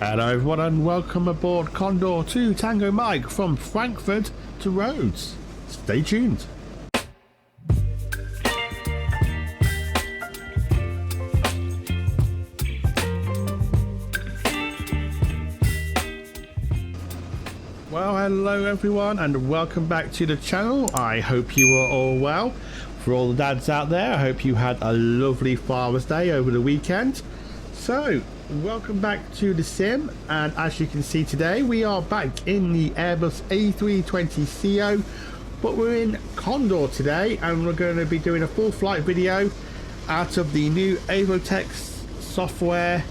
Hello everyone and welcome aboard Condor 2 Tango Mike from Frankfurt to Rhodes. Stay tuned. Well, hello everyone and welcome back to the channel. I hope you are all well. For all the dads out there, I hope you had a lovely Father's Day over the weekend. So, welcome back to the sim, and as you can see today we are back in the Airbus A320 CO, but we're in Condor today and we're going to be doing a full flight video out of the new Avionics software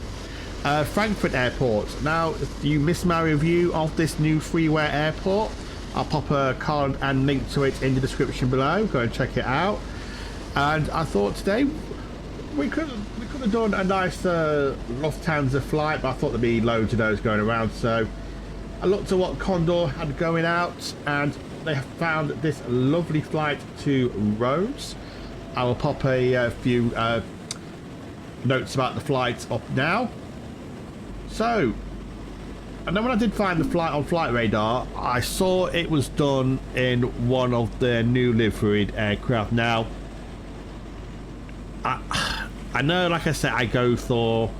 Frankfurt airport. Now, if you missed my review of this new freeware airport, I'll pop a card and link to it in the description below. Go and check it out. And I thought today we could have done a nice Lufthansa flight, but I thought there'd be loads of those going around. So I looked at what Condor had going out, and they have found this lovely flight to Rhodes. I will pop a few notes about the flight up now. So, and then when I did find the flight on Flight Radar, I saw it was done in one of their new liveried aircraft. Now, I know, like I said, I go for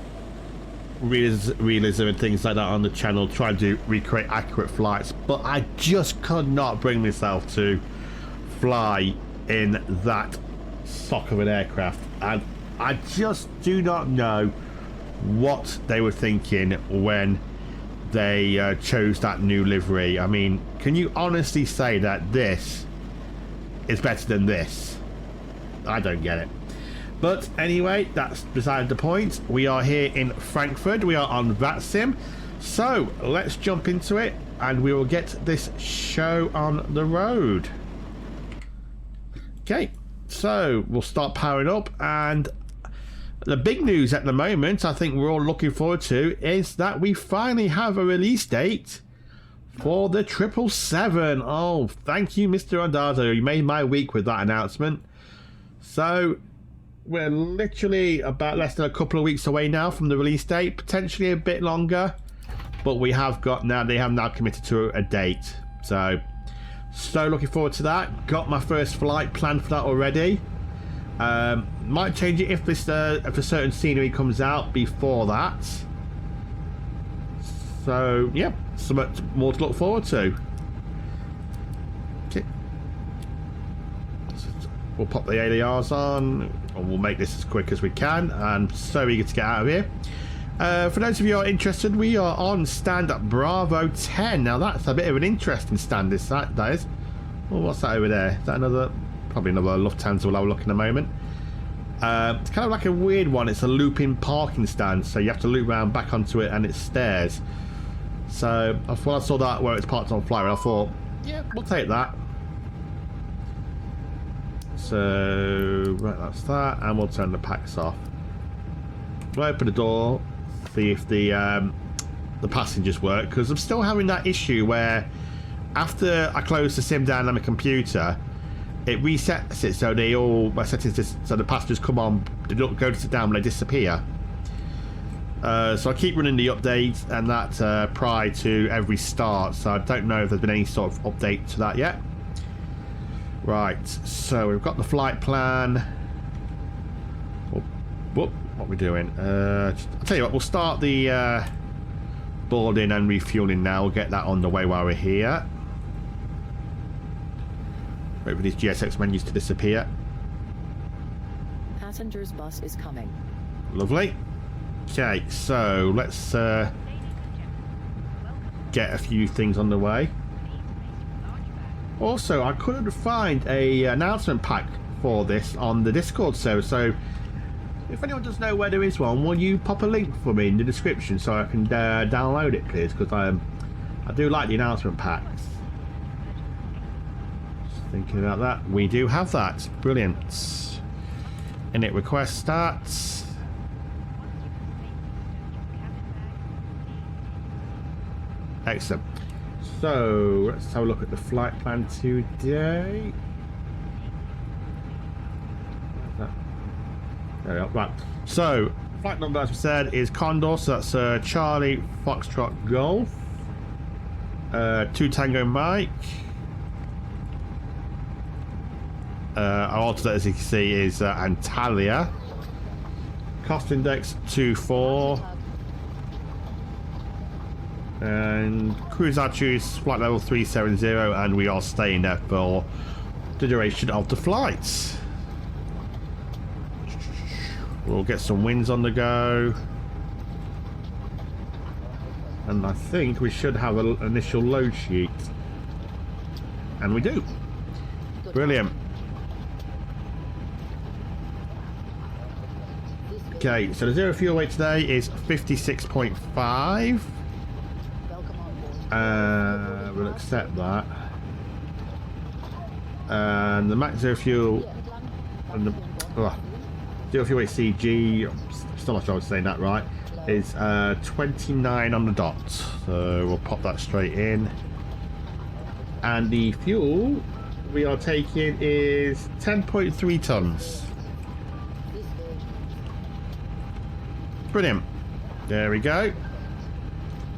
realism and things like that on the channel, trying to recreate accurate flights, but I just could not bring myself to fly in that sock of an aircraft, and I just do not know what they were thinking when they chose that new livery. I mean, can you honestly say that this is better than this? I don't get it. But anyway, that's beside the point. We are here in Frankfurt. We are on VATSIM. So let's jump into it and we will get this show on the road. Okay, so we'll start powering up, and the big news at the moment, I think we're all looking forward to, is that we finally have a release date for the 777. Oh, thank you, Mr. Ondado. You made my week with that announcement. So we're literally about less than a couple of weeks away now from the release date, potentially a bit longer, but they have now committed to a date. So looking forward to that. Got my first flight planned for that already. Might change it if a certain scenery comes out before that. So yeah, so much more to look forward to. Okay, we'll pop the ADRs on, and we'll make this as quick as we can. I'm so eager to get out of here. For those of you who are interested, we are on stand at Bravo 10. Now that's a bit of an interesting stand, that is. Well, what's that over there? Is that another? Probably another Lufthansa will have a look in a moment. It's kind of like a weird one. It's a looping parking stand, so you have to loop around back onto it, and it's stairs. So when I saw that where it's parked on Flyer, I thought, yeah, we'll take that. So right, that's that, and we'll turn the packs off. We'll open the door, see if the passengers work, because I'm still having that issue where after I close the sim down on my computer, it resets it so they all, my settings, so the passengers come on, they don't go to sit down, they disappear. So I keep running the updates and that prior to every start, so I don't know if there's been any sort of update to that yet. Right, so we've got the flight plan. What are we doing? I'll tell you what, we'll start the boarding and refueling now. We'll get that on the way while we're here. Wait for these GSX menus to disappear. Passengers bus is coming. Lovely. Okay, so let's get a few things on the way. Also, I couldn't find a announcement pack for this on the Discord server, so if anyone does know where there is one, will you pop a link for me in the description so I can download it, please? Because I do like the announcement packs. Thinking about that, we do have that. Brilliant. Init request starts. Excellent. So let's have a look at the flight plan today. There we are. Right. So Flight number, as we said, is Condor, so that's Charlie Foxtrot Golf. 2 Tango Mike. Our alternate, as you can see, is Antalya. Cost index 24. And cruise altitude is flight level 370, and we are staying there for the duration of the flights. We'll get some winds on the go. And I think we should have an initial load sheet. And we do. Brilliant. Okay, so the zero fuel weight today is 56.5. We'll accept that. And the max zero fuel and the zero fuel weight CG, still not sure I was saying that right, is 29 on the dot. So we'll pop that straight in. And the fuel we are taking is 10.3 tons. Brilliant. There we go.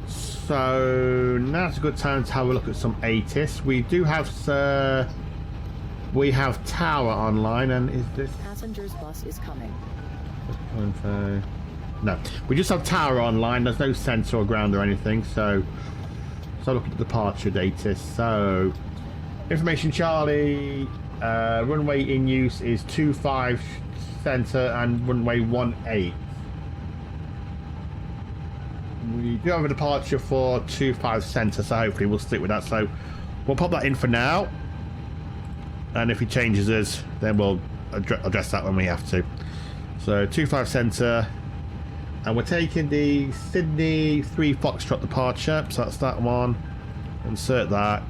So now's a good time to have a look at some ATIS. We do have Tower online, and is this passenger's bus is coming? No, we just have Tower online. There's no sensor or ground or anything. So look at the departure data. So information Charlie, runway in use is 25 center and runway 18. We do have a departure for 25 center, so hopefully we'll stick with that. So we'll pop that in for now, and if he changes us, then we'll address that when we have to. So 25 center, and we're taking the Sydney 3 Foxtrot departure, so that's that one. Insert that.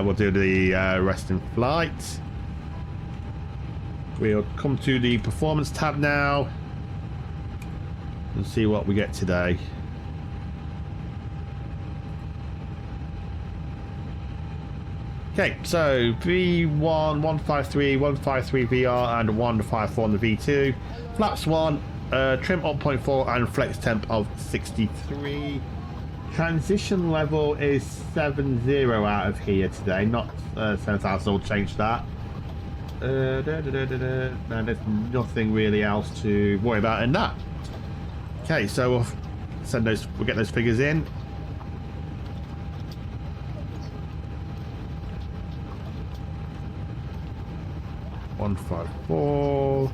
We'll do the rest in flight. We'll come to the performance tab now and see what we get today. Okay, so V1, 153, 153 VR and 154 on the V2. Flaps 1, trim 0.4 and flex temp of 63. Transition level is 70 out of here today, not 7,000, so we'll change that. And there's nothing really else to worry about in that. Okay, so we'll get those figures in. One 154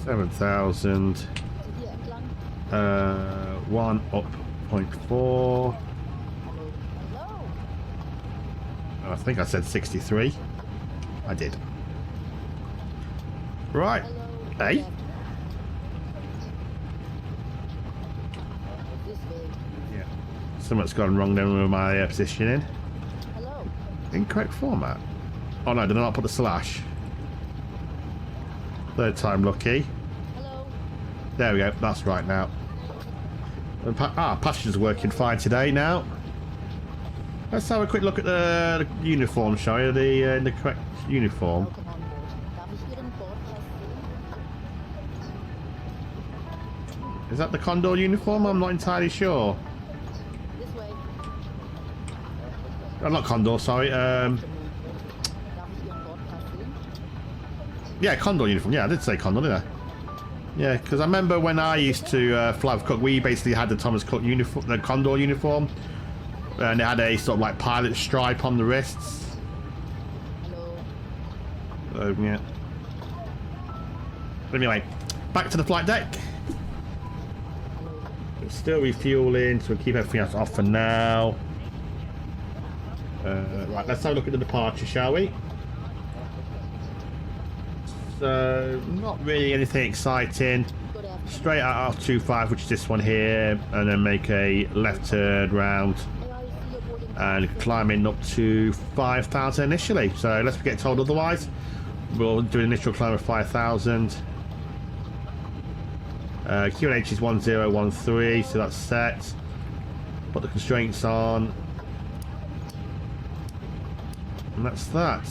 7,000 1 up 0.4. I think I said 63. I did. Right. Hey. Yeah. Something's gone wrong then with my positioning. Incorrect format. Oh no, did I not put the slash? Third time lucky. Hello. There we go, that's right now. Passenger's working fine today now. Let's have a quick look at the uniform, shall we? The correct uniform. Is that the Condor uniform? I'm not entirely sure. I'm not Condor, sorry. Yeah, Condor uniform. Yeah, I did say Condor, didn't I? Yeah, because I remember when I used to fly with Cook, we basically had the Thomas Cook uniform, the Condor uniform, and it had a sort of like pilot stripe on the wrists. So, yeah. But anyway, back to the flight deck. It's still refueling, so we'll keep everything else off for now. Right, let's have a look at the departure, shall we? So, not really anything exciting. Straight out of 25, which is this one here, and then make a left turn round and climbing up to 5,000 initially. So, unless we get told otherwise, we'll do an initial climb of 5,000. QNH is 1013, so that's set. Put the constraints on. And that's that.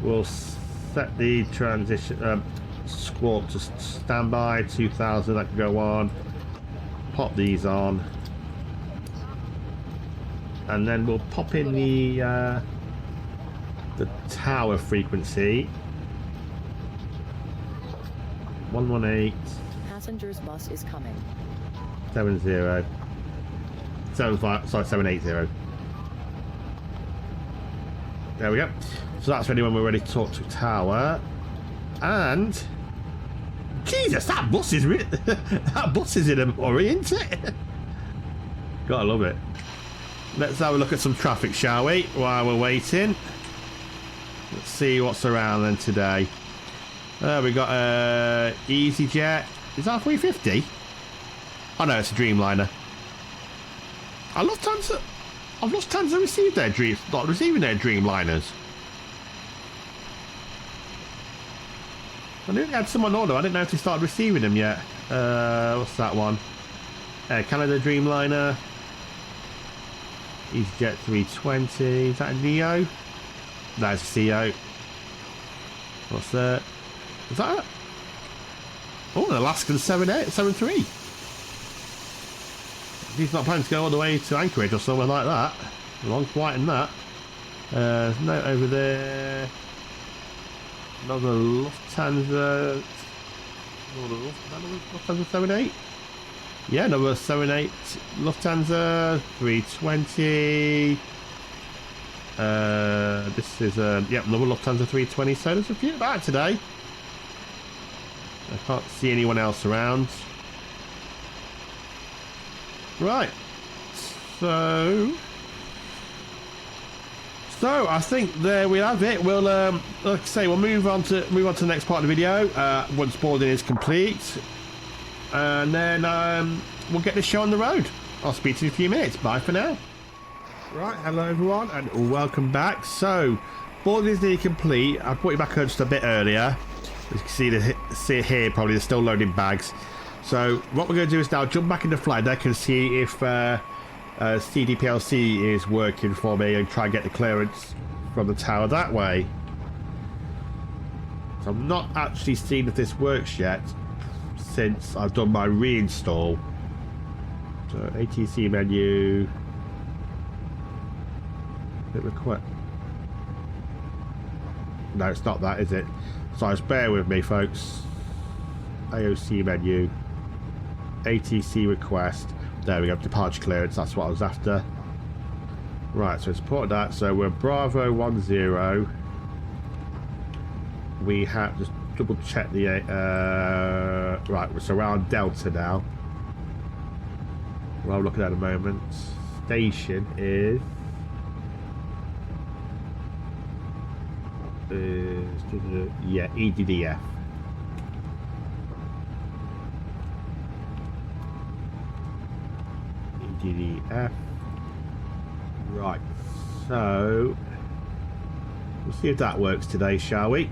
We'll set the transition, Squawk to standby, 2000, that can go on. Pop these on. And then we'll pop in the tower frequency. 118. Passengers bus is coming. 70. 75, sorry, 780. There we go. So that's ready when we're ready to talk to tower. And Jesus, that bus is that bus is in a hurry, isn't it? Gotta love it. Let's have a look at some traffic, shall we? While we're waiting. Let's see what's around then today. We got EasyJet. Is that 350? Oh no, it's a Dreamliner. I've Lufthansa received their not receiving their Dreamliners. I knew they had some on order. I didn't know if they started receiving them yet. What's that one? Canada Dreamliner. EasyJet 320. Is that a Neo? No, it's a CO. What's that? Is that it? Oh, an Alaskan 73. He's not planning to go all the way to Anchorage or somewhere like that. Long flight in that. There's no over there. Another Lufthansa. Lufthansa 78. Yeah, another 78 Lufthansa 320. This is yep, another Lufthansa 320. So there's a few about today. I can't see anyone else around. Right. So I think there we have it. We'll like I say, we'll move on to the next part of the video once boarding is complete, and then we'll get the show on the road. I'll speak to you in a few minutes. Bye for now. Right, hello everyone, and welcome back. So boarding is nearly complete. I brought you back just a bit earlier. As you can see it here, probably they're still loading bags. So what we're going to do is now jump back into flight deck and see if CDPLC is working for me and try and get the clearance from the tower that way. So I'm not actually seeing if this works yet since I've done my reinstall. So ATC menu. Request. No, it's not that, is it? So just bear with me, folks. AOC menu. ATC request. There we go, departure clearance, that's what I was after. Right, so support that. So we're Bravo 10. We have just double check the right, we're around Delta now. Well, I'm looking at the moment. Station is yeah, EDDF. EDDF. Right, so we'll see if that works today, shall we?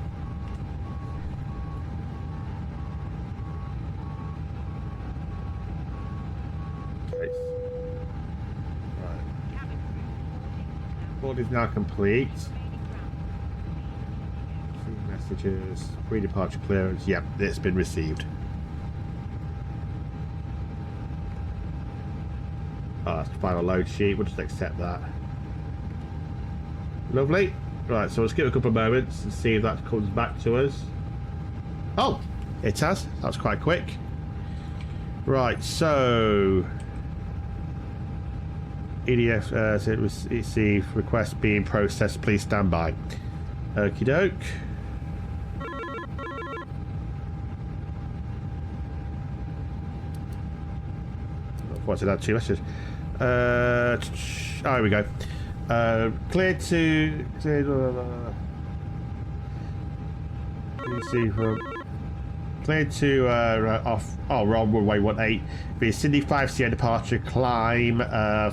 Okay. Right. Board is now complete. Messages, pre-departure clearance. Yep, it's been received. That's the final load sheet. We'll just accept that. Lovely. Right, so let's give it a couple of moments and see if that comes back to us. Oh, it has. That's quite quick. Right, so EDF receive request being processed. Please stand by. Okie doke. What's it? That two messages. Oh, here we go. Cleared to cleared to off. Oh, wrong runway 18. The Sydney 5CA departure. Climb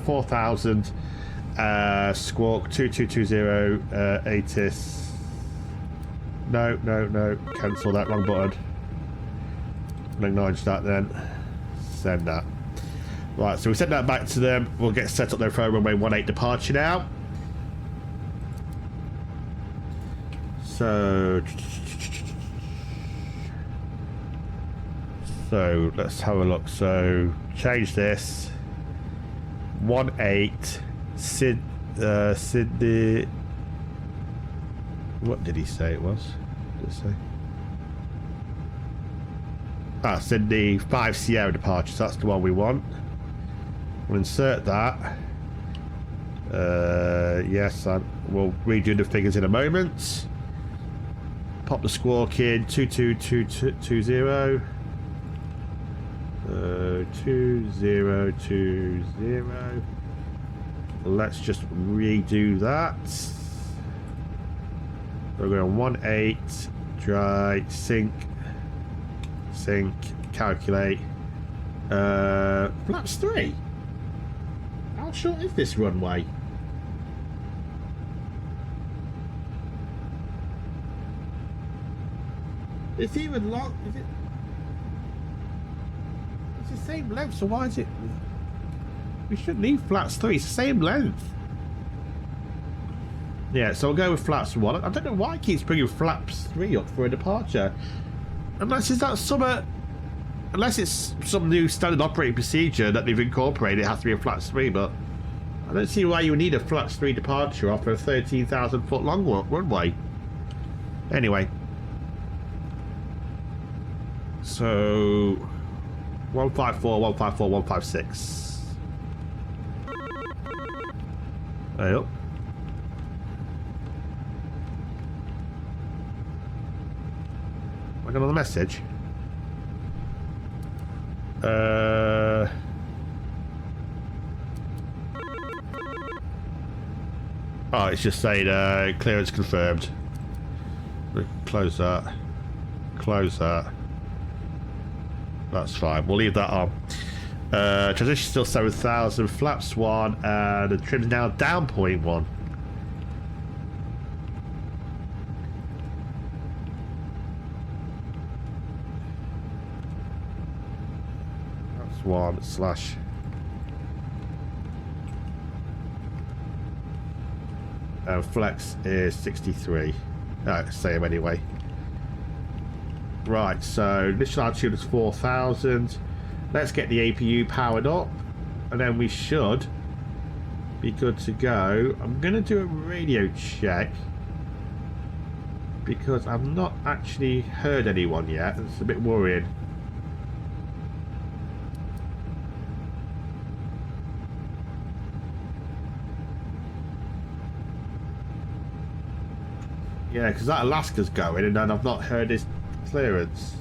4000. Squawk 2220. ATIS. No. Cancel that. Wrong button. I'll acknowledge that then. Send that. Right, so we send that back to them. We'll get set up there for runway 18 departure now. So So let's have a look. So change this. 18 Sydney. What did he say it was? What did it say? Ah, Sydney 5 Sierra departure. So that's the one we want. We'll insert that. Yes, we'll redo the figures in a moment. Pop the squawk in 22220. 2020. Let's just redo that. We're going 18, dry, sync, calculate. Flaps 3. How short is this runway? It's even long. Is it? It's the same length, so why is it? We should leave flaps 3. It's the same length. Yeah, so we'll go with flaps 1. I don't know why it keeps bringing flaps 3 up for a departure. Unless it's some new standard operating procedure that they've incorporated, it has to be a flaps 3, but I don't see why you would need a flaps 3 departure off a 13,000 foot long runway. Anyway. So 154, 154, 156. Hey up. I got another message. Oh, it's just saying clearance confirmed. Close that. Close that. That's fine. We'll leave that on. Transition still 7,000. Flaps 1, and the trim's now down 0.1. Flaps 1 slash. And flex is 63. Same anyway. Right, so initial altitude is 4,000. Let's get the APU powered up, and then we should be good to go. I'm going to do a radio check because I've not actually heard anyone yet. It's a bit worrying. Yeah, because that Alaska's going, and then I've not heard his clearance.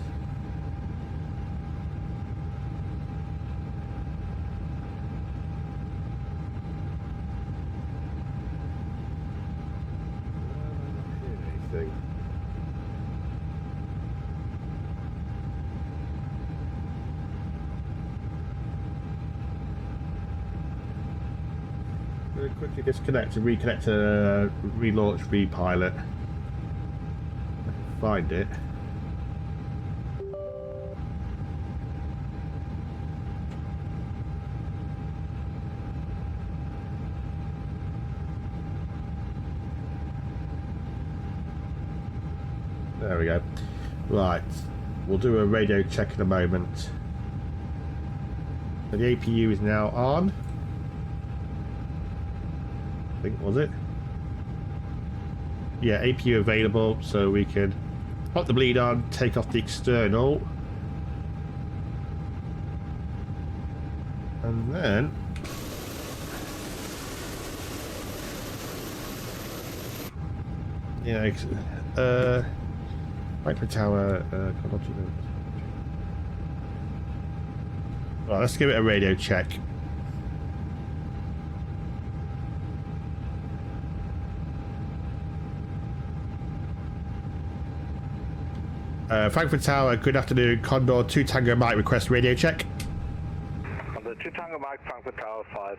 Anything. I'm going to quickly disconnect and reconnect to relaunch repilot. Find it. There we go. Right, we'll do a radio check in a moment. So the APU is now on. I think, was it? Yeah, APU available, so we can pop the bleed on, take off the external, and then yeah, Frankfurt Tower. Well, let's give it a radio check. Frankfurt Tower, good afternoon. Condor 2 Tango Mike, request radio check. Condor 2 Tango Mike, Frankfurt Tower 5.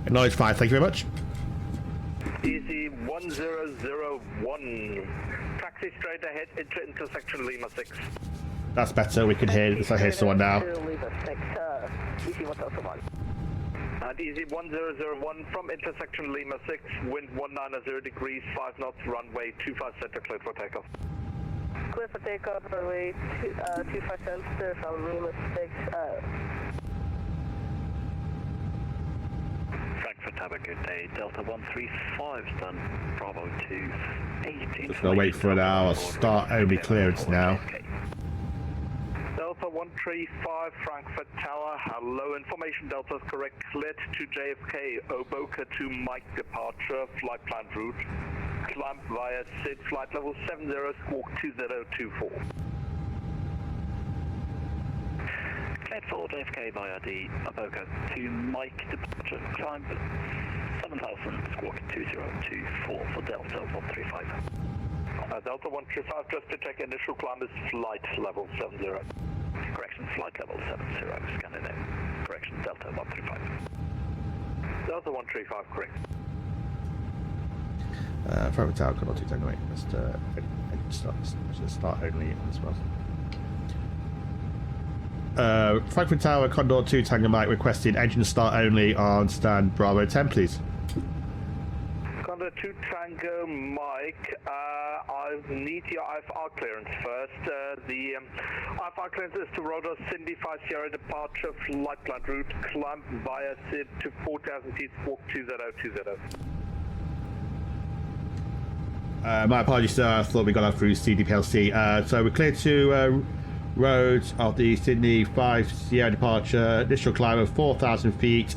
Acknowledge 5, thank you very much. Easy 1001. Taxi straight ahead into intersection Lima 6. That's better, we can hear, so I hear someone now. And Easy 1001 from intersection Lima 6, wind 190 degrees, 5 knots, runway 25 center, cleared for takeoff. Clear for takeoff, runway 25 centimeters, I'll Lima 6. Frankfurt, have a good day. Delta 135 done. Bravo 2, 18. Just gonna wait for an hour. Start only clearance now. Delta 135, Frankfurt Tower. Hello, information Delta is correct. Cleared to JFK, Oboka to Mike departure, flight plan route. Climb via SID, flight level 70, squawk 2024. Cleared for JFK via the Oboka to Mike departure, climb 7000, squawk 2024 for Delta 135. Delta 135, just to check, initial climb is flight level 70. Correction, flight level 70, scanning in. Correction, Delta 135. Delta 135, correct. Frankfurt Tower, Condor 2 Tango 8. Let's start only as well. Frankfurt Tower, Condor 2 Tango Mike requesting engine start only on stand Bravo 10, please. Condor 2 Tango Mike, I need your IFR clearance first. The IFR clearance is to Rhodes, Cindy 5 Sierra departure, flight plan route, climb via SID to 4000 feet, squawk 2020. My apologies, sir. I thought we got that through CDPLC. So we're clear to Rhodes of the Sydney 5 Sierra departure. Initial climb of 4,000 feet.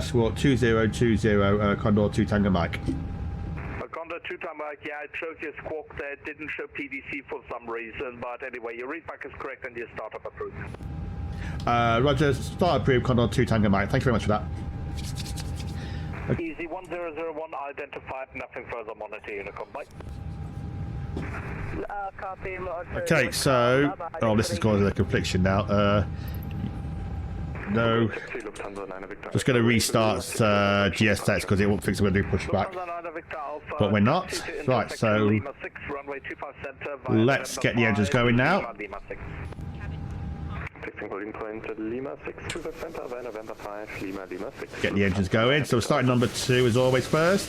Squawk 2020, Condor 2 Tango Mike. Condor 2 Tango Mike, yeah, it shows your squawk there. It didn't show PDC for some reason, but anyway, your readback is correct and your startup approved. Roger, start approved, Condor 2 Tango Mike. Thank you very much for that. Easy 1001 identified, nothing further, monitor Unicom, bye. Copy, Okay, so... Oh, this is causing a confliction now. No. Just going to restart GSX because it won't fix it when we push back. But we're not. Right, so... Let's get the engines going now. Get the engines going. So we're starting number 2 as always first.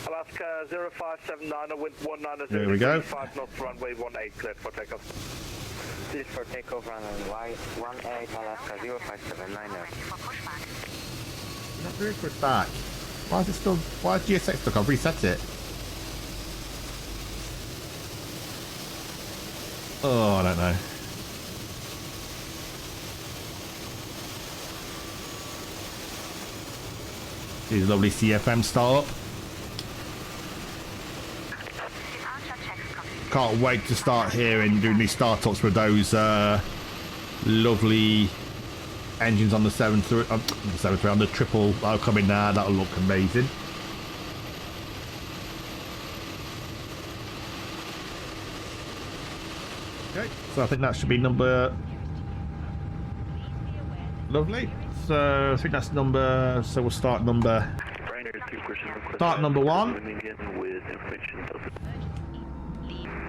Alaska 0579, wind 190. There we go. 5 knots, runway 18, cleared for takeoff. This is for takeoff, runway 18, Alaska 0579. Not really push back. Why is it still? Why is GSX stuck? I've reset it. Oh, I don't know. These lovely CFM start up. Can't wait to start hearing doing these startups with those lovely engines on the 737 on the triple coming now. That'll look amazing. Okay, so I think that should be number. Lovely. So I think that's number. So we'll start number. Start number 1.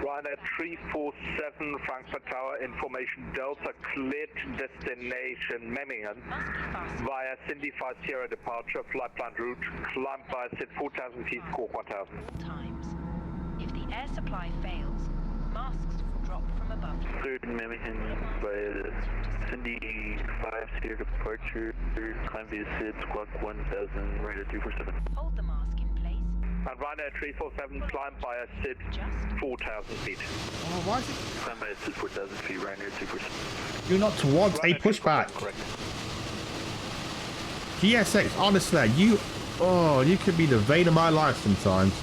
Ryanair 347 Frankfurt Tower, information Delta cleared destination Memmingen via Cindy 5 Sierra departure, flight plan route, climb via SID 4,000 feet, squawk 1,000. Times. If the air supply fails, masks will drop from above you. Cleared Memmingen via Cindy 5 Sierra departure, climb via SID, squawk 1,000, Ryanair 347. Hold the mask in place. And Ryanair 347 climb via SID 4,000 feet. Oh, why is it? Climb via SID 4,000 feet, Ryanair 247. You're not towards a pushback. Correct. GSX, honestly, you could be the vein of my life sometimes.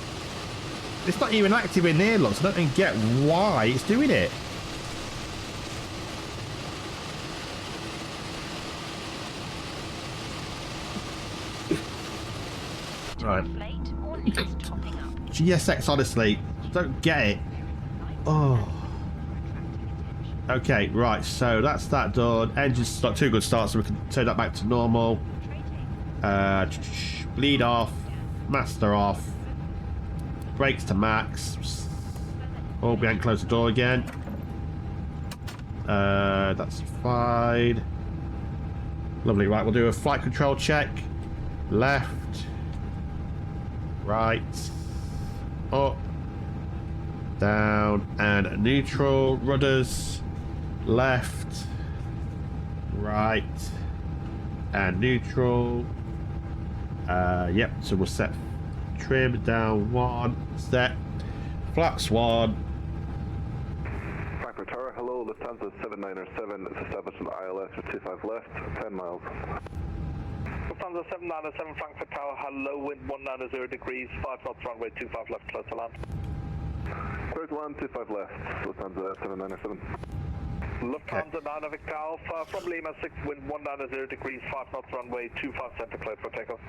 It's not even active in airlocks. I don't even get why it's doing it. Right. GSX, honestly, don't get it. Oh. Okay, right, so that's that done. Engine's got 2 good starts, so we can turn that back to normal. Bleed off, master off, brakes to max. Oh, we ain't closed the door again. That's fine. Lovely, right, we'll do a flight control check. Left, right, up, down, and neutral. Rudders, left, right, and neutral. Yep, so we'll set trim down 1, set, flaps 1. Frankfurt Tower, hello, Lufthansa 797 is established in ILS with 25 left, 10 miles. Lufthansa 797 Frankfurt Tower, hello, wind 190 degrees, 5 knots, runway 25 left, close to land. Clear to land, 25 left, Lufthansa 797. Lufthansa 9 Victor Alpha, from Lima 6, wind 190 degrees, 5 knots, runway 25 center, clear for takeoff.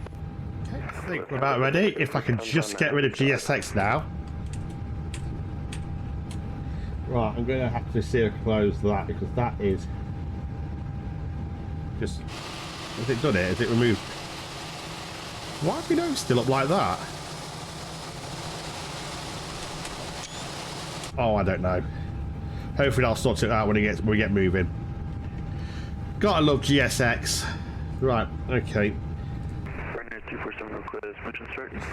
I think we're about ready. If I can just get rid of GSX now. Right, I'm going to have to see her close that because that is just... Has it done it? Has it removed? Why is my nose still up like that? Oh, I don't know. Hopefully I'll sort it out when we get moving. Gotta love GSX. Right, okay.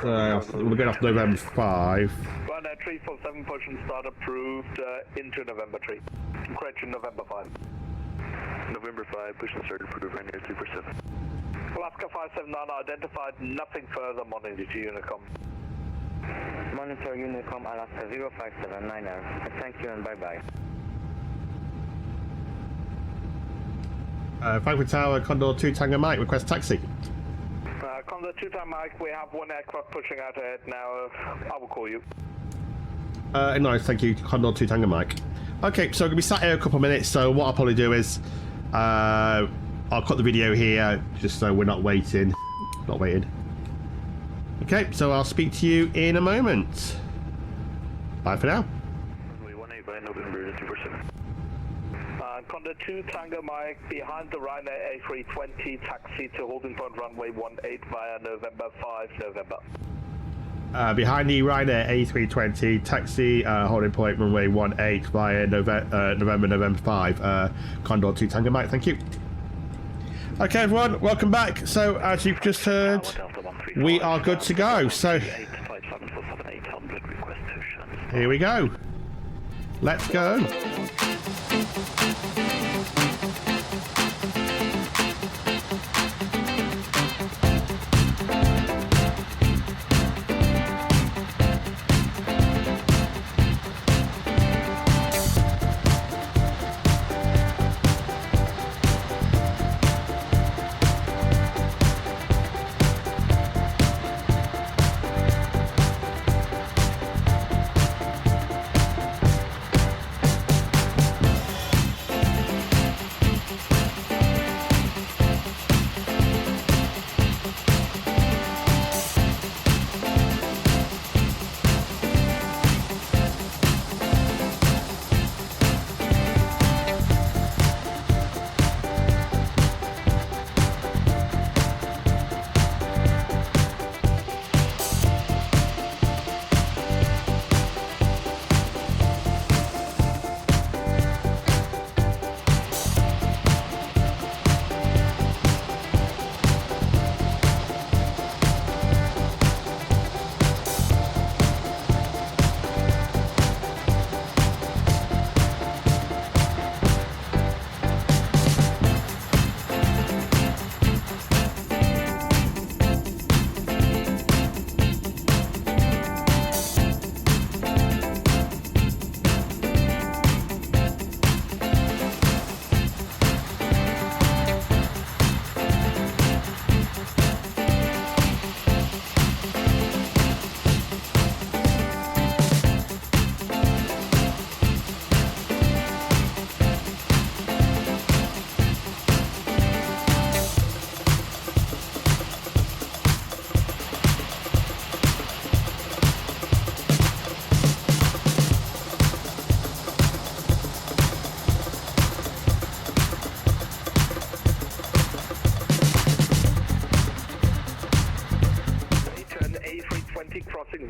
So we're going off November 5. Ryanair 347 push and start approved into November 3. Correction, November 5. November 5, push and start approved, Ryanair 347. Alaska 579 identified, nothing further, monitor to Unicom. Monitor Unicom Alaska 0579er. Thank you and bye-bye. Frankfurt Tower, Condor 2 Tango Mike, request taxi. Condor 2 Tango Mike, we have one aircraft pushing out ahead now. I will call you. Nice, thank you, Condor 2 Tango Mike. Okay, so I'm going to be sat here a couple of minutes, so what I'll probably do is I'll cut the video here just so we're not waiting. Okay, so I'll speak to you in a moment. Bye for now. Condor 2 Tango Mike, behind the Ryanair A320, taxi to holding point runway 18 via November 5, November. Behind the Ryanair A320, taxi holding point runway 18 via November 5, Condor 2 Tango Mike, thank you. Okay everyone, welcome back. So as you've just heard, we are good to go. So here we go. Let's go.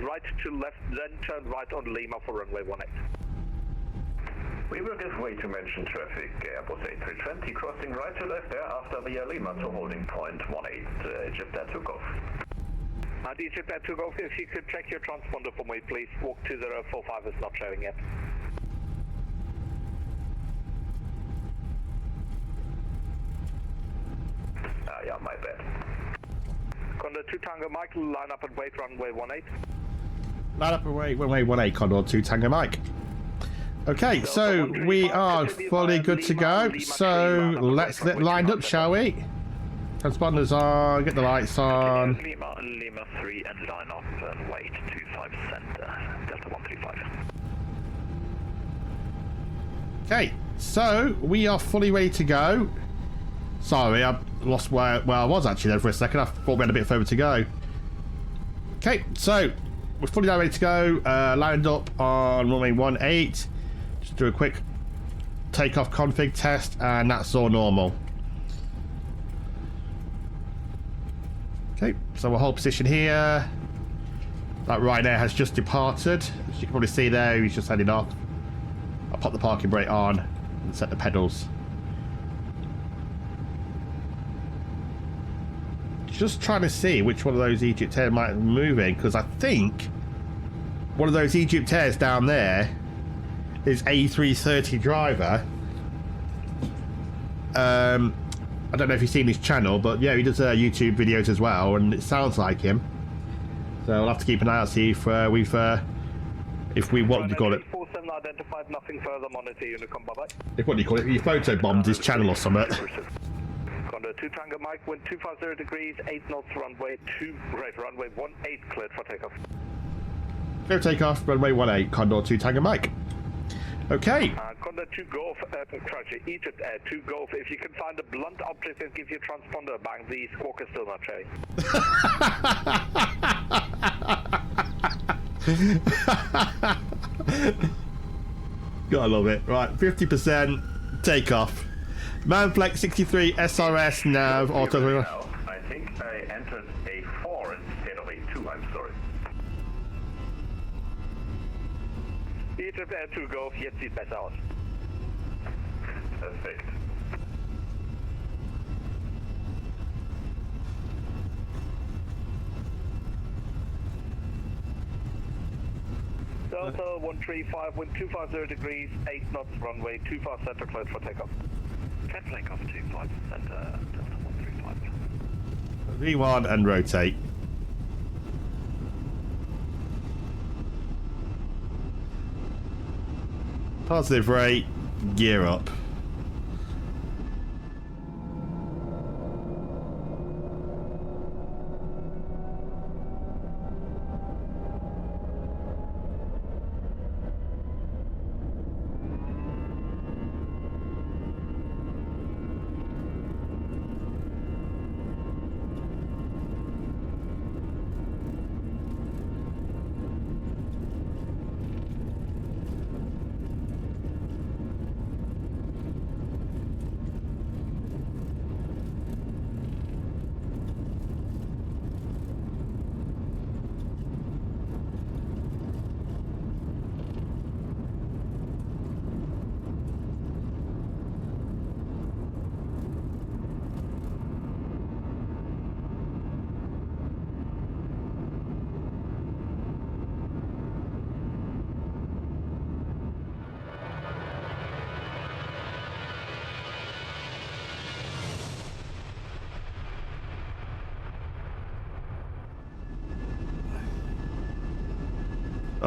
Right to left, then turn right on Lima for runway 18. We will give way to mentioned traffic. Airbus A320 crossing right to left thereafter via Lima to holding point 18. Just that took off. DJ Player 2 Golf, if you could check your transponder for me, please. Walk 2045 is not showing yet. Yeah, my bad. Condor 2 Tango Mike, line up and wait, runway 18. Line up and wait, runway 18, Condor 2 Tango Mike. Okay, so we are fully good to go. So let's get lined up, shall we? Transponders on, get the lights on. Lima 3 and line up and wait 25 center, Delta 135. Okay, so we are fully ready to go. Sorry, I lost where I was actually there for a second. I thought we had a bit further to go. Okay, so we're fully ready to go. Lined up on runway 18. Just do a quick takeoff config test, and that's all normal. Okay, so we'll hold position here. That Ryanair has just departed. As you can probably see there, he's just heading off. I'll pop the parking brake on and set the pedals. Just trying to see which one of those Egypt Air might be moving, because I think one of those Egypt Airs down there is A330 driver. I don't know if you've seen his channel, but yeah, he does YouTube videos as well, and it sounds like him. So we'll have to keep an eye out, see if we what do you call it? 47 identified, nothing further, monitor Unicom, bye-bye. If what do you call it? You photo bombed his channel or something. Condor 2 Tango Mike, wind 250 degrees, 8 knots, runway 18 cleared for takeoff. Go takeoff, runway 18, Condor 2 Tango Mike. Okay. Condor 2 Golf, Egypt Air 2 Golf, if you can find a blunt object and give your transponder a bang, the squawk is still not showing. Gotta love it. Right, 50% takeoff. Manflex 63 SRS nav auto. I think I entered a 4 instead of a 2, I'm sorry. Egypt Air 2 Golf, jetzt sieht besser aus. Perfekt. Delta 135, wind 250 degrees, 8 knots, runway 25 center cleared for takeoff. Can take off 25 center, Delta 135. V1 and rotate. Positive rate, gear up.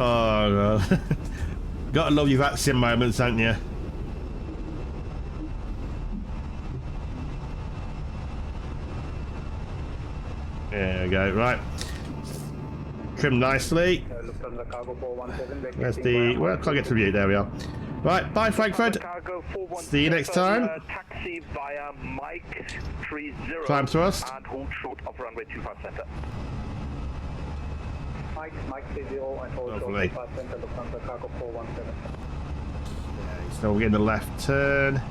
Oh no. Gotta love your vaccine moments, haven't you? There we go, right. Trim nicely. Where's the... Well, I can't get to the view. There we are. Right, bye Frankfurt. See you next time. Taxi via Mike 30 Climb thrust. and hold short of runway 25 center. Mike 30 and hold short Lovely. 25 center, Lufthansa Cargo 417. So we're getting the left turn.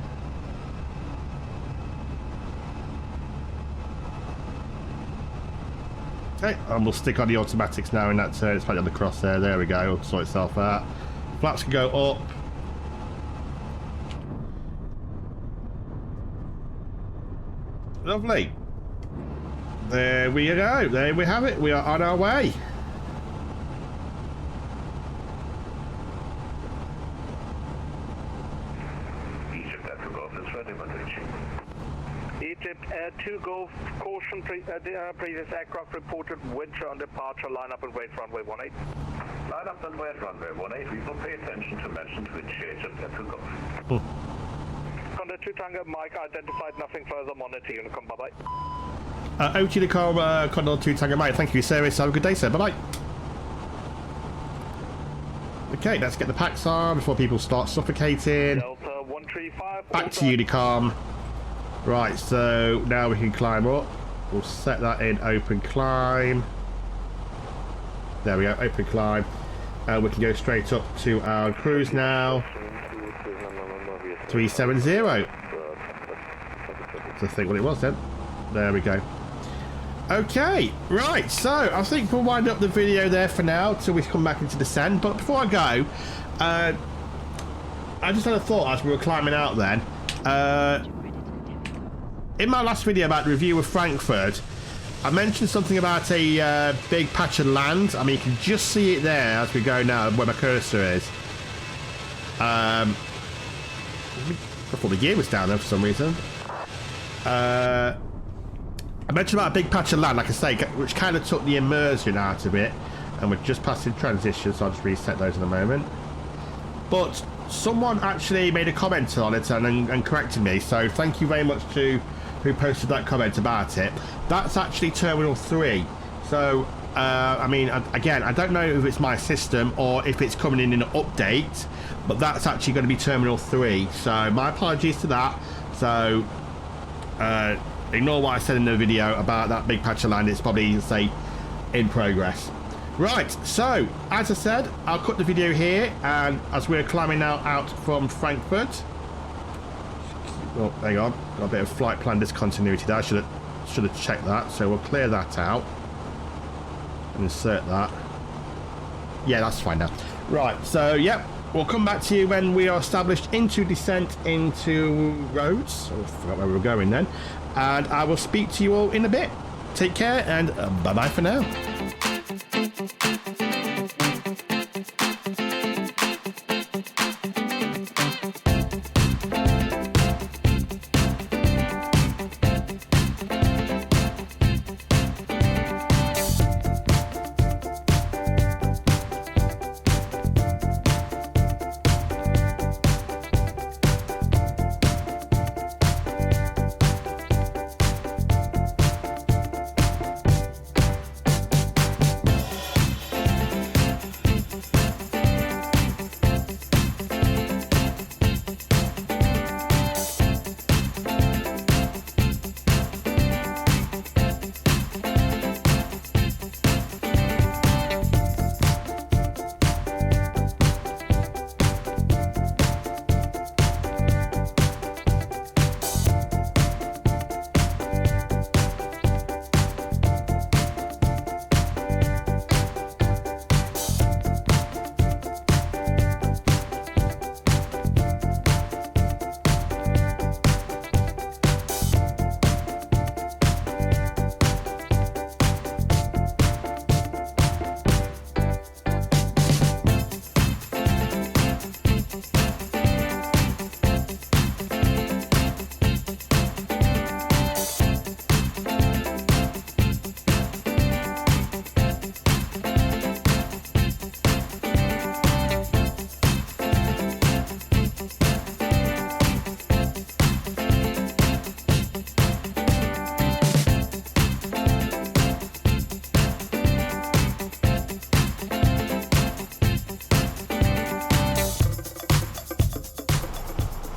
Okay, and we'll stick on the automatics now in that turn. It's probably on the cross there. There we go. It'll sort itself out. Flaps can go up. Lovely. There we go. There we have it. We are on our way. Egypt Air 2 Golf is ready, but reaching. Egypt Air 2 Golf, caution, previous aircraft reported winch on departure, line up and wait for runway 18. Line up and wait runway 18. We will pay attention to mentioned winch Egypt Air 2 Golf. Condor 2 Tango, Mike identified, nothing further, monitor Unicom, bye-bye. Over to the car, Condor 2 Tango Mike. Thank you for your service. Have a good day, sir. Bye-bye. Okay, let's get the packs on before people start suffocating. Delta 135. Back to Unicom. Right, so now we can climb up. We'll set that in open climb. There we go, open climb. And we can go straight up to our cruise now. 370. To think what it was then. There we go. Okay, right, so I think we'll wind up the video there for now till we come back into descent. But before I go, I just had a thought as we were climbing out then. In my last video about the review of Frankfurt, I mentioned something about a big patch of land. I mean, you can just see it there as we go now, where my cursor is. I thought the gear was down there for some reason. I mentioned about a big patch of land, like I say, which kind of took the immersion out of it. And we're just passing transition, so I'll just reset those in a moment. But someone actually made a comment on it and corrected me, so thank you very much to who posted that comment about it. That's actually Terminal 3. So, I mean, again, I don't know if it's my system or if it's coming in an update, but that's actually going to be Terminal 3. So, my apologies to that. So, ignore what I said in the video about that big patch of land. It's probably, say, in progress. Right, so, as I said, I'll cut the video here, and as we're climbing now out from Frankfurt. Oh, hang on, got a bit of flight plan discontinuity there. I should have checked that, so we'll clear that out. And insert that. Yeah, that's fine now. Right, so, yep, we'll come back to you when we are established into descent into Rhodes. Oh, I forgot where we were going then. And I will speak to you all in a bit. Take care, and bye-bye for now.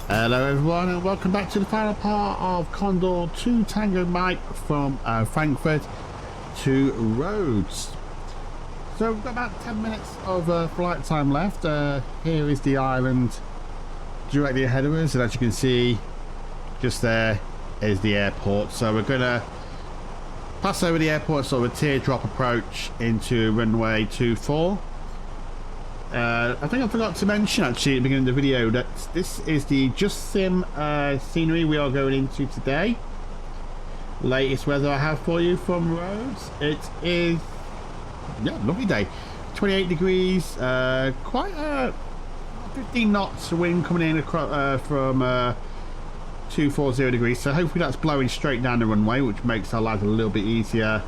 Hello everyone, and welcome back to the final part of Condor 2 Tango Mike from Frankfurt to Rhodes. So we've got about 10 minutes of flight time left. Here is the island directly ahead of us, and as you can see, just there is the airport. So we're going to pass over the airport, sort of a teardrop approach into runway 24. I think I forgot to mention actually at the beginning of the video that this is the Just Sim scenery we are going into today. latest weather I have for you from Rhodes. It is, yeah, lovely day. 28 degrees, quite a 15 knots wind coming in across, from 240 degrees. So hopefully that's blowing straight down the runway, which makes our lives a little bit easier.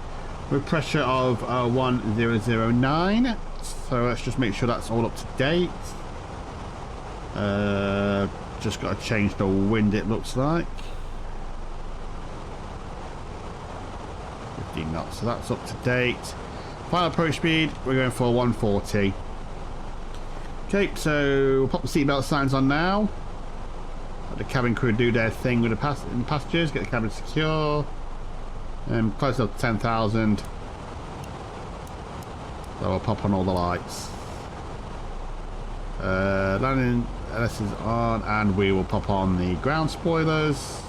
With pressure of 1009. So let's just make sure that's all up to date. Just got to change the wind, it looks like. 15 knots, so that's up to date. Final approach speed, we're going for 140. Okay, so we'll pop the seatbelt signs on now. Let the cabin crew do their thing with the passengers, get the cabin secure. And close up to 10,000. So I'll pop on all the lights. Landing LS is on, and we will pop on the ground spoilers.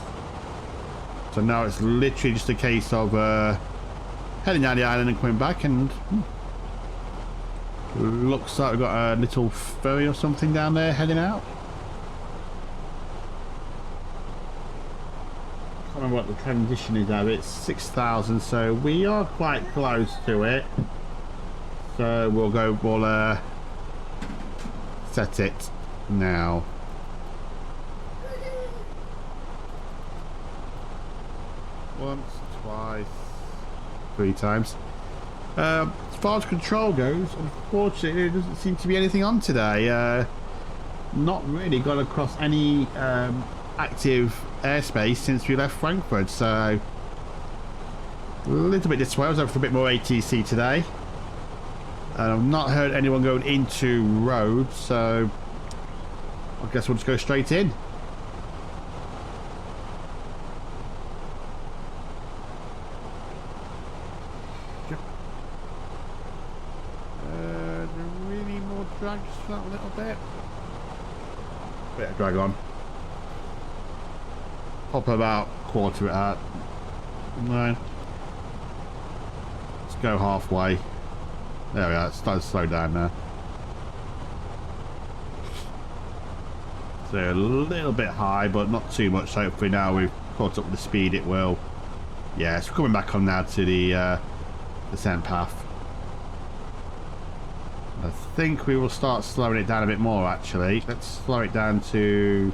So now it's literally just a case of heading down the island and coming back, and looks like we've got a little ferry or something down there heading out. I can't remember what the transition is now. It's 6,000, so we are quite close to it. So we'll set it now. Once, twice, 3 times. As far as control goes, unfortunately, there doesn't seem to be anything on today. Not really got across any active airspace since we left Frankfurt, so a little bit disappointed. I was hoping for a bit more ATC today. And I've not heard anyone going into Rhodes, so I guess we'll just go straight in. Really more drag just that little bit. Bit of drag on. Pop about quarter it out. No. Let's go halfway. There we are, it's starting to slow down now. So a little bit high, but not too much. So hopefully now we've caught up with the speed it will. Yeah, so we're coming back on now to the descent path. I think we will start slowing it down a bit more actually. Let's slow it down to...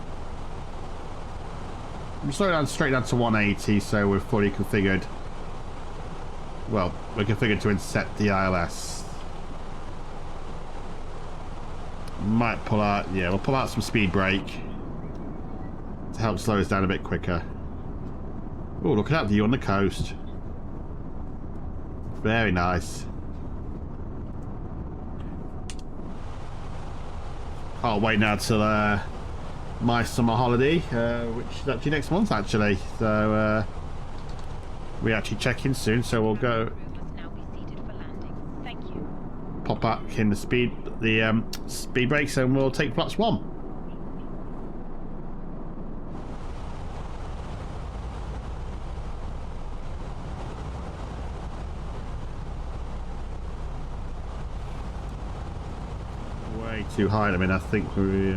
We'll slow it down straight down to 180, so we're fully configured. Well, we're configured to intercept the ILS. Might pull out, yeah, we'll pull out some speed brake to help slow us down a bit quicker. Oh, look at that view on the coast. Very nice. Can't wait now till my summer holiday, which is actually next month actually. So we actually check in soon, so we'll go pop back in the speed brakes, and we'll take flats 1. Way too high. I mean, I think we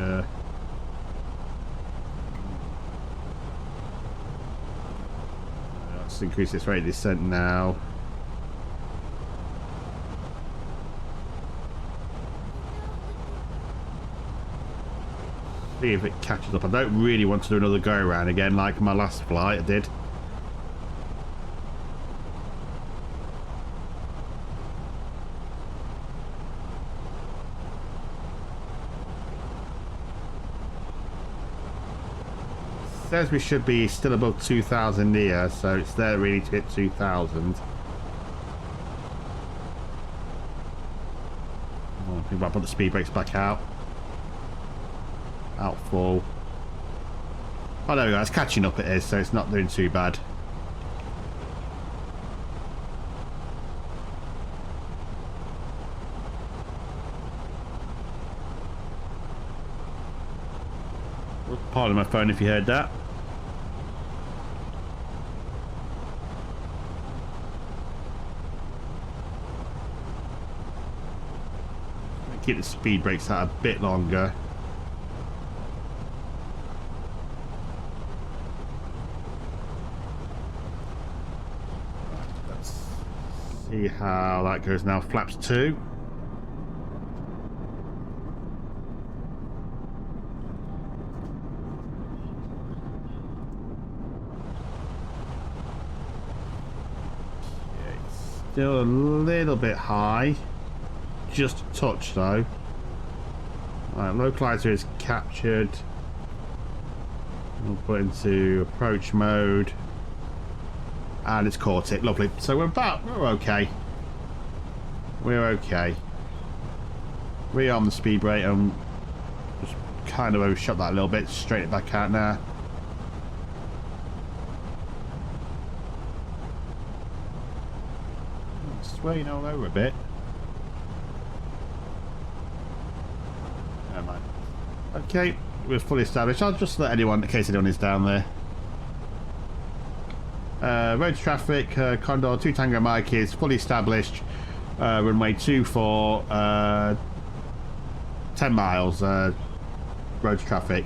let's increase this rate of descent now. See if it catches up. I don't really want to do another go around again like my last flight I did. Says we should be still above 2,000 here, so it's there really to hit 2,000. I think I'll put the speed brakes back out. Out full. Oh, there we go. It's catching up, it is, so it's not doing too bad. Pardon my phone if you heard that. Keep the speed brakes out a bit longer. See how that goes now. Flaps 2. Still a little bit high. Just a touch though. Right, localizer is captured. We'll put into approach mode. And it's caught it. Lovely. So we're okay. We're okay. We're on the speed brake and just kind of overshot that a little bit. Straighten it back out now. Swaying all over a bit. Never mind. Okay, we're fully established. I'll just let anyone, in case anyone is down there. Road traffic, Condor 2 Tango Mike is fully established. Runway 24, 10 miles. Road traffic.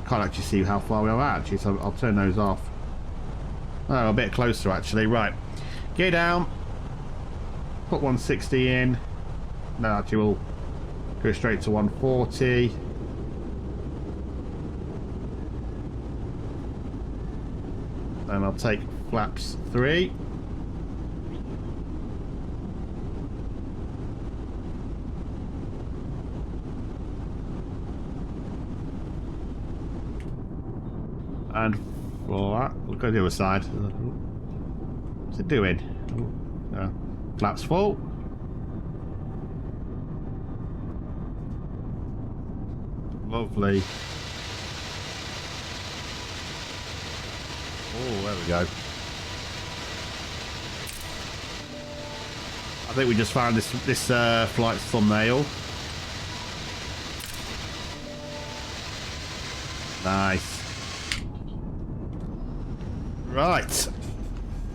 Can't actually see how far we are actually, so I'll turn those off. Oh, a bit closer actually. Right. Gear down. Put 160 in. No, actually we'll go straight to 140. And I'll take flaps 3. And for that, we'll go to the other side. What's it doing? No. Flaps full. Lovely. Oh, there we go. I think we just found this flight's thumbnail. Nice. Right.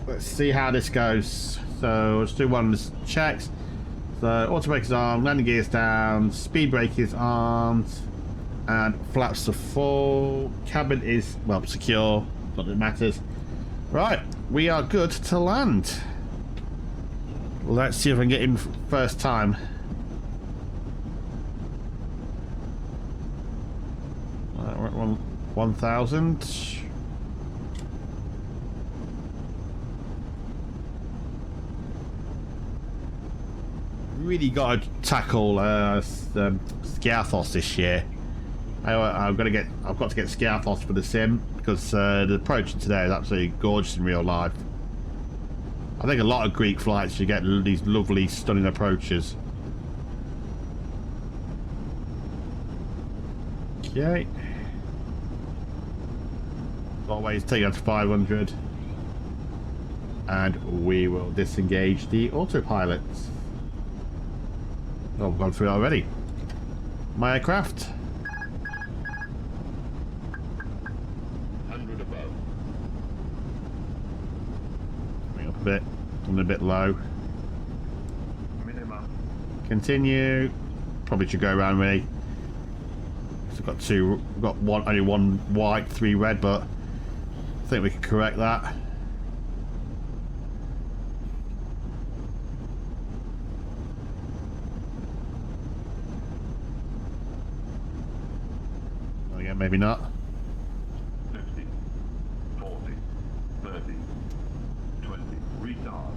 Let's see how this goes. So let's do one of the checks. So auto brake is armed, landing gear is down, speed brake is armed, and flaps are full. Cabin is, well, secure. Not that it matters. Right, we are good to land. Let's see if I can get in first time. We're at 1,000. Really got to tackle Scarthos this year. I've got to get Scarthos for the sim because the approach today is absolutely gorgeous in real life. I think a lot of Greek flights you get these lovely, stunning approaches. Okay. Always take out to 500, and we will disengage the autopilot. Oh, we've gone through it already. My aircraft. 100 above. Coming up a bit. I'm a bit low. Minimum. Continue. Probably should go around me. So I've got two. We've got only one white, 3 red, but I think we can correct that. Again, maybe not. 50, 40, 30, 20, retard.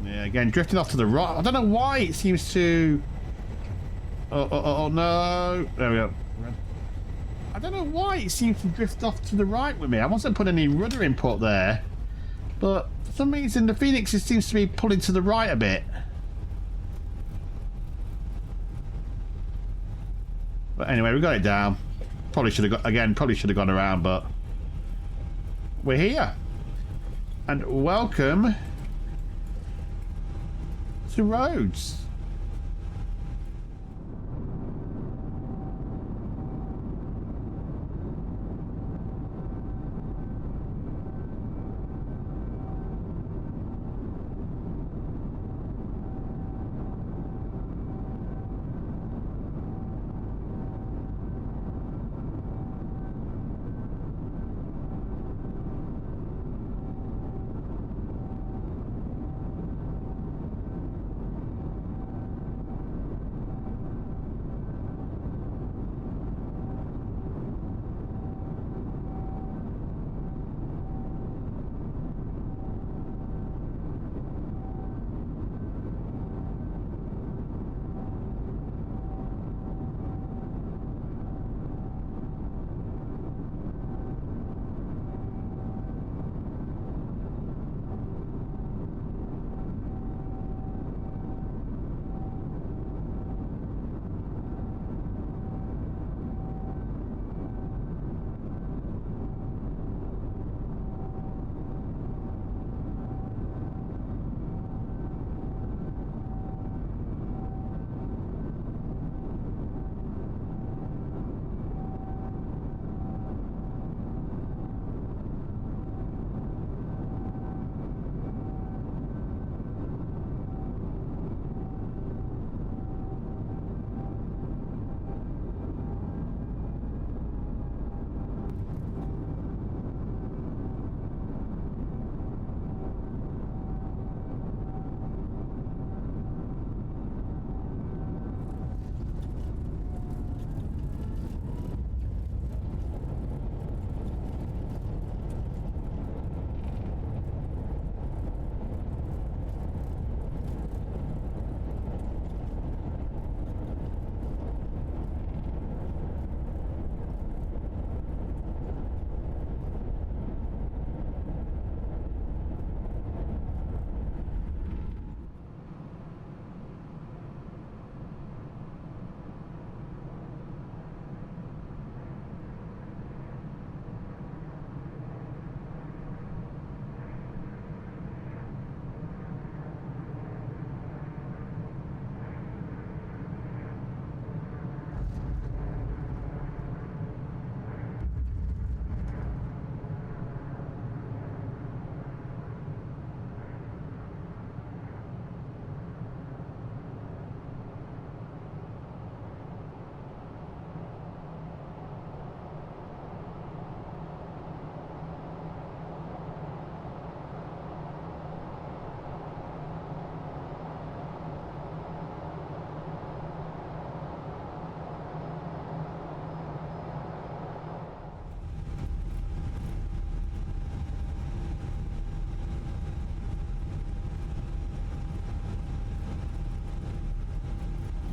Yeah, again, drifting off to the right. I don't know why it seems to... Oh, no. There we go. I don't know why it seems to drift off to the right with me. I wasn't putting any rudder input there. But for some reason, the Phoenix seems to be pulling to the right a bit. But anyway, we got it down. Probably should have gone around, but we're here. And welcome to Rhodes.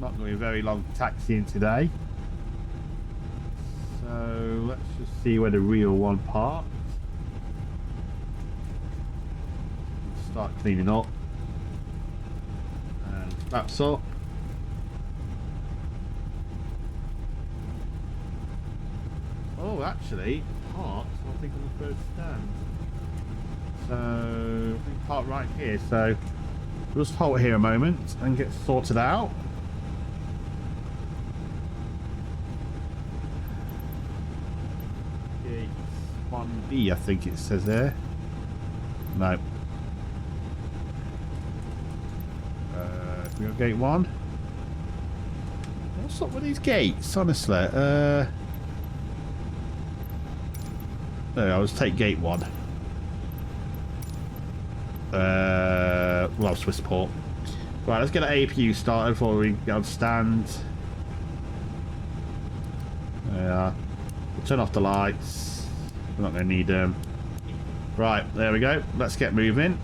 Not going to be very long taxiing today. So let's just see where the real one parked. Start cleaning up. And straps up. Oh, actually, parked, I think, on the first stand. So, I think park right here. So, we'll just halt here a moment and get sorted out. Gate 1B, I think it says there. No. We got gate 1. What's up with these gates, honestly? No, I'll just take gate 1. Well, Swissport. Right, let's get an APU started before we get on stand. Yeah. We'll turn off the lights. We're not going to need them. Right, there we go. Let's get moving.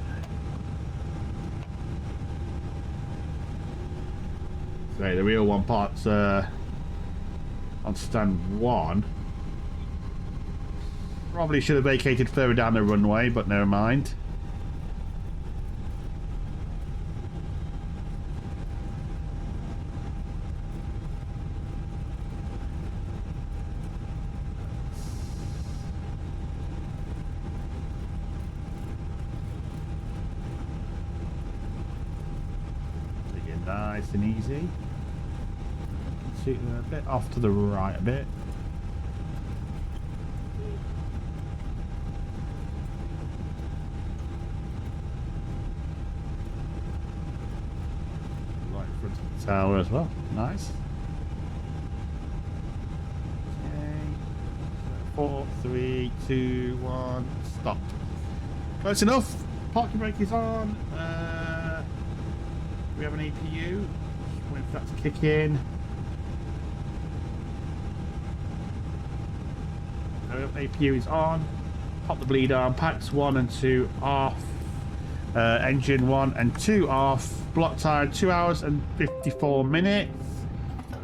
So the real one part's on stand 1. Probably should have vacated further down the runway, but never mind. Take it nice and easy. A bit off to the right a bit. Tower as well. Nice. Okay. 4, 3, 2, 1. Stop. Close enough. Parking brake is on. We have an APU. Wait for that to kick in. APU is on. Pop the bleed arm. Packs 1 and 2 off. Engine 1 and 2 off. Block time 2 hours and 54 minutes.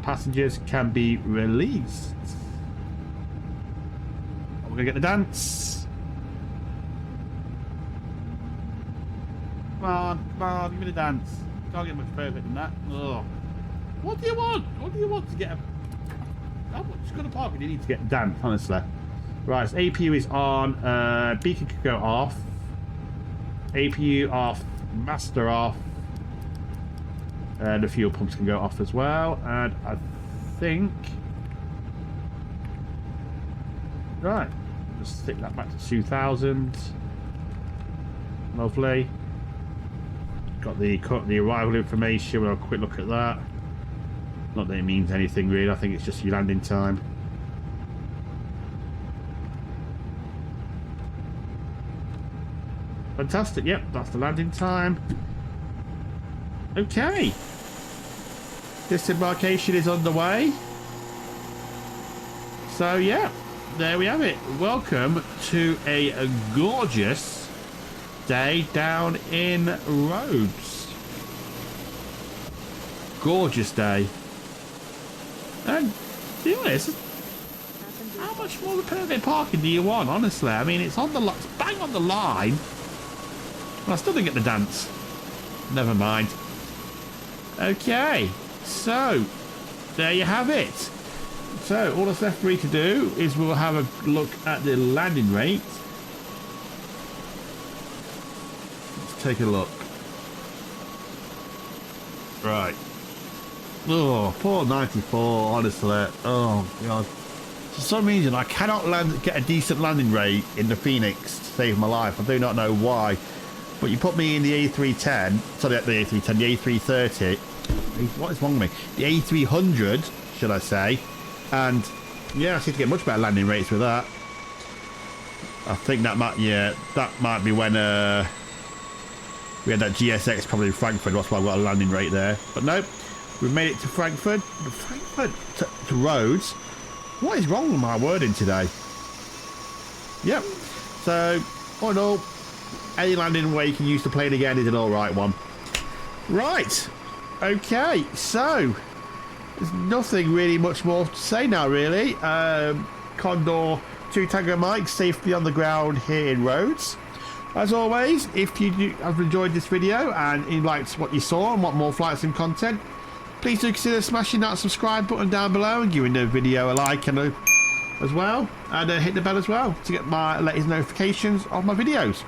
Passengers can be released. We're gonna get the dance. Come on, give me the dance. Can't get much further than that. Ugh. What do you want? What do you want to get a... How much got a parking you need to get a dance, honestly? Right, so APU is on. Beacon could go off. APU off. Master off. And the fuel pumps can go off as well. And I think... Right. Just stick that back to 2000. Lovely. Got the arrival information. We'll have a quick look at that. Not that it means anything really. I think it's just your landing time. Fantastic. Yep, that's the landing time. Okay. Disembarkation is underway. So yeah, there we have it. Welcome to a gorgeous day down in Rhodes. Gorgeous day. And to be honest, how much more permit parking do you want, honestly? I mean, it's on the it's bang on the line. Well, I still didn't get the dance. Never mind. Okay, so there you have it. So all that's left for me to do is we'll have a look at the landing rate. Let's take a look. Right. Oh, poor 94, honestly. Oh god. For some reason I cannot get a decent landing rate in the Fenix to save my life. I do not know why. But you put me in the A310, sorry, the A310, the A330. What is wrong with me? The A300, should I say? And yeah, I seem to get much better landing rates with that. I think that might, yeah, that might be when we had that GSX probably in Frankfurt. That's why I've got a landing rate there. But nope, we've made it to Frankfurt. To Rhodes. What is wrong with my wording today? Yep. So, all in all, any landing where you can use the plane again is an alright one. Right. Okay, so there's nothing really much more to say now, really. Condor 2 Tango Mike safely on the ground here in Rhodes. As always, if you have enjoyed this video and you liked what you saw and want more flight sim content, please do consider smashing that subscribe button down below and giving the video a like and as well, and hit the bell as well to get my latest notifications of my videos.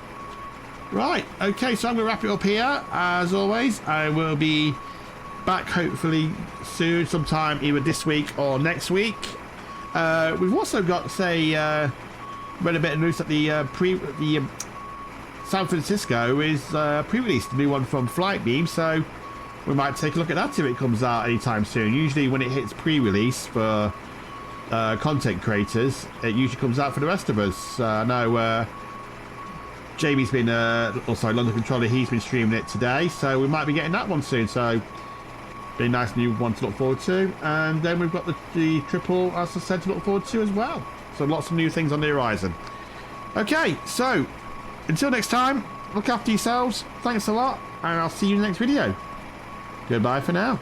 Right, okay, so I'm going to wrap it up here. As always, I will be back hopefully soon, sometime either this week or next week. We've also got, read a bit of news that the San Francisco is pre-released, a new one from Flightbeam, so we might take a look at that if it comes out anytime soon. Usually when it hits pre-release for content creators, it usually comes out for the rest of us. I know Jamie's been, London Controller, he's been streaming it today, so we might be getting that one soon, so be a nice new one to look forward to. And then we've got the triple, as I said, to look forward to as well. So lots of new things on the horizon. Okay, so until next time, look after yourselves, thanks a lot, and I'll see you in the next video. Goodbye for now.